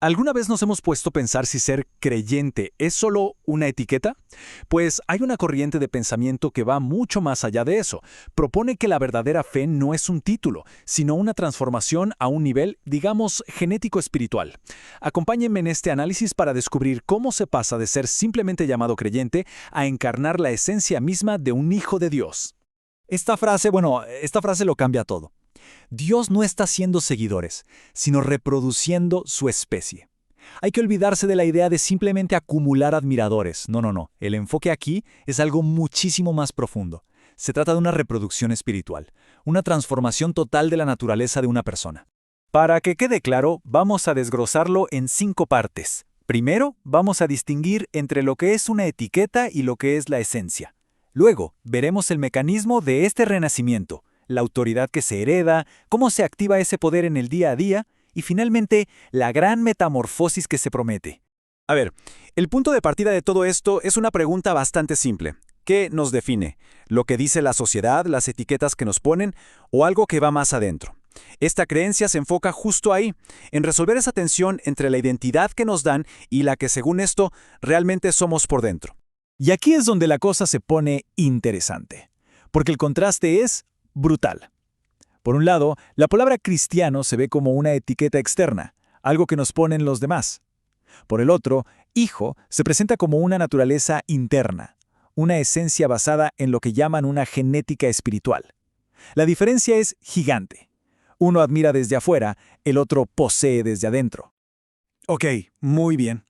¿Alguna vez nos hemos puesto a pensar si ser creyente es solo una etiqueta? Pues hay una corriente de pensamiento que va mucho más allá de eso. Propone que la verdadera fe no es un título, sino una transformación a un nivel, digamos, genético-espiritual. Acompáñenme en este análisis para descubrir cómo se pasa de ser simplemente llamado creyente a encarnar la esencia misma de un hijo de Dios. Esta frase lo cambia todo. Dios no está haciendo seguidores, sino reproduciendo su especie. Hay que olvidarse de la idea de simplemente acumular admiradores. No. El enfoque aquí es algo muchísimo más profundo. Se trata de una reproducción espiritual, una transformación total de la naturaleza de una persona. Para que quede claro, vamos a desglosarlo en 5 partes. Primero, vamos a distinguir entre lo que es una etiqueta y lo que es la esencia. Luego, veremos el mecanismo de este renacimiento, la autoridad que se hereda, cómo se activa ese poder en el día a día y finalmente la gran metamorfosis que se promete. A ver, el punto de partida de todo esto es una pregunta bastante simple. ¿Qué nos define? ¿Lo que dice la sociedad, las etiquetas que nos ponen o algo que va más adentro? Esta creencia se enfoca justo ahí, en resolver esa tensión entre la identidad que nos dan y la que, según esto, realmente somos por dentro. Y aquí es donde la cosa se pone interesante, porque el contraste es brutal. Por un lado, la palabra cristiano se ve como una etiqueta externa, algo que nos ponen los demás. Por el otro, hijo se presenta como una naturaleza interna, una esencia basada en lo que llaman una genética espiritual. La diferencia es gigante. Uno admira desde afuera, el otro posee desde adentro. Ok, muy bien.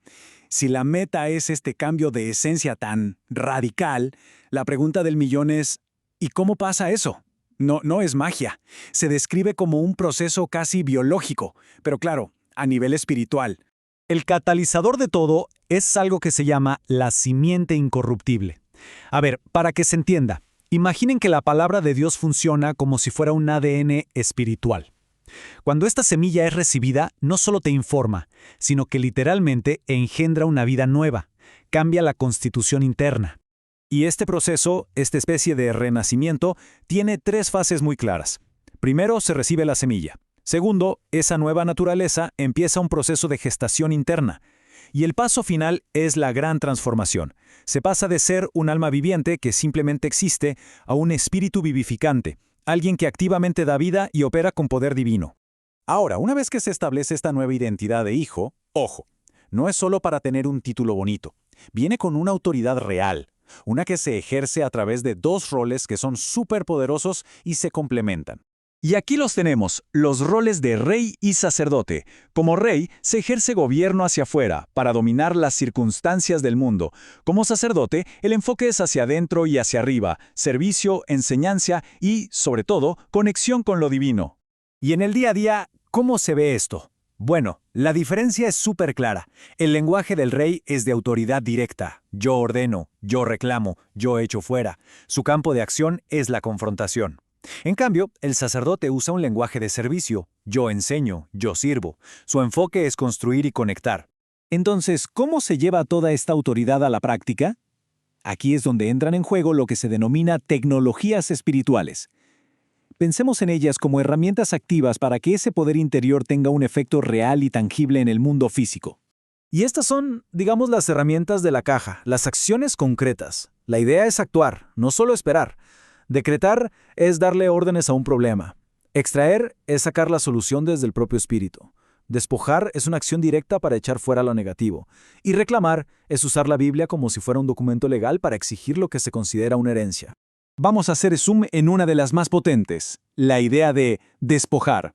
Si la meta es este cambio de esencia tan radical, la pregunta del millón es, ¿y cómo pasa eso? No es magia. Se describe como un proceso casi biológico, pero claro, a nivel espiritual. El catalizador de todo es algo que se llama la simiente incorruptible. A ver, para que se entienda, imaginen que la palabra de Dios funciona como si fuera un ADN espiritual. Cuando esta semilla es recibida, no solo te informa, sino que literalmente engendra una vida nueva, cambia la constitución interna. Y este proceso, esta especie de renacimiento, tiene 3 fases muy claras. Primero, se recibe la semilla. Segundo, esa nueva naturaleza empieza un proceso de gestación interna. Y el paso final es la gran transformación. Se pasa de ser un alma viviente que simplemente existe a un espíritu vivificante, alguien que activamente da vida y opera con poder divino. Ahora, una vez que se establece esta nueva identidad de hijo, ojo, no es solo para tener un título bonito. Viene con una autoridad real. Una que se ejerce a través de 2 roles que son súper poderosos y se complementan. Y aquí los tenemos, los roles de rey y sacerdote. Como rey, se ejerce gobierno hacia afuera, para dominar las circunstancias del mundo. Como sacerdote, el enfoque es hacia adentro y hacia arriba, servicio, enseñanza y, sobre todo, conexión con lo divino. Y en el día a día, ¿cómo se ve esto? Bueno, la diferencia es súper clara. El lenguaje del rey es de autoridad directa. Yo ordeno, yo reclamo, yo echo fuera. Su campo de acción es la confrontación. En cambio, el sacerdote usa un lenguaje de servicio. Yo enseño, yo sirvo. Su enfoque es construir y conectar. Entonces, ¿cómo se lleva toda esta autoridad a la práctica? Aquí es donde entran en juego lo que se denomina tecnologías espirituales. Pensemos en ellas como herramientas activas para que ese poder interior tenga un efecto real y tangible en el mundo físico. Y estas son, digamos, las herramientas de la caja, las acciones concretas. La idea es actuar, no solo esperar. Decretar es darle órdenes a un problema. Extraer es sacar la solución desde el propio espíritu. Despojar es una acción directa para echar fuera lo negativo. Y reclamar es usar la Biblia como si fuera un documento legal para exigir lo que se considera una herencia. Vamos a hacer zoom en una de las más potentes, la idea de despojar.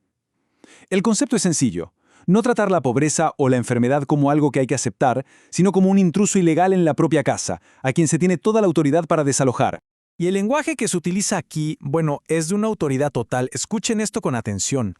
El concepto es sencillo. No tratar la pobreza o la enfermedad como algo que hay que aceptar, sino como un intruso ilegal en la propia casa, a quien se tiene toda la autoridad para desalojar. Y el lenguaje que se utiliza aquí, es de una autoridad total. Escuchen esto con atención.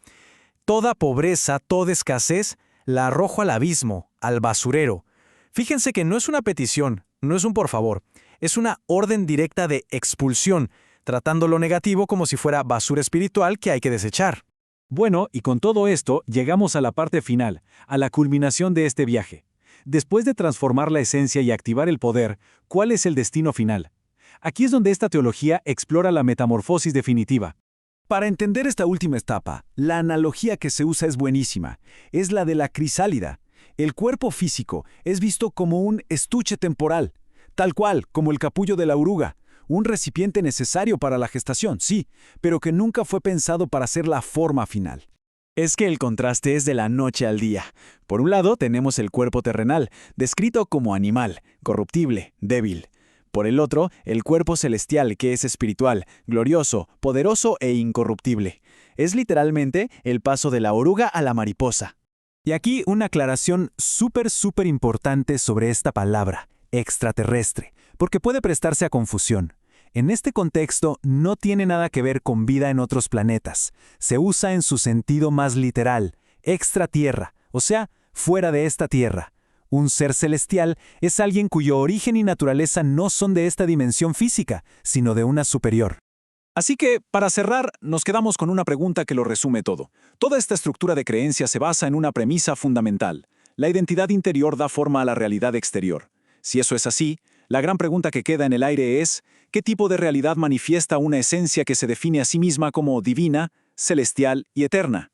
Toda pobreza, toda escasez, la arrojo al abismo, al basurero. Fíjense que no es una petición, no es un por favor. Es una orden directa de expulsión, tratando lo negativo como si fuera basura espiritual que hay que desechar. Bueno, y con todo esto llegamos a la parte final, a la culminación de este viaje. Después de transformar la esencia y activar el poder, ¿cuál es el destino final? Aquí es donde esta teología explora la metamorfosis definitiva. Para entender esta última etapa, la analogía que se usa es buenísima. Es la de la crisálida. El cuerpo físico es visto como un estuche temporal, tal cual como el capullo de la oruga, un recipiente necesario para la gestación, sí, pero que nunca fue pensado para ser la forma final. Es que el contraste es de la noche al día. Por un lado tenemos el cuerpo terrenal, descrito como animal, corruptible, débil. Por el otro, el cuerpo celestial, que es espiritual, glorioso, poderoso e incorruptible. Es literalmente el paso de la oruga a la mariposa. Y aquí una aclaración súper importante sobre esta palabra, extraterrestre, porque puede prestarse a confusión. En este contexto no tiene nada que ver con vida en otros planetas. Se usa en su sentido más literal, extratierra, o sea, fuera de esta tierra. Un ser celestial es alguien cuyo origen y naturaleza no son de esta dimensión física, sino de una superior. Así que, para cerrar, nos quedamos con una pregunta que lo resume todo. Toda esta estructura de creencias se basa en una premisa fundamental. La identidad interior da forma a la realidad exterior. Si eso es así, la gran pregunta que queda en el aire es, ¿qué tipo de realidad manifiesta una esencia que se define a sí misma como divina, celestial y eterna?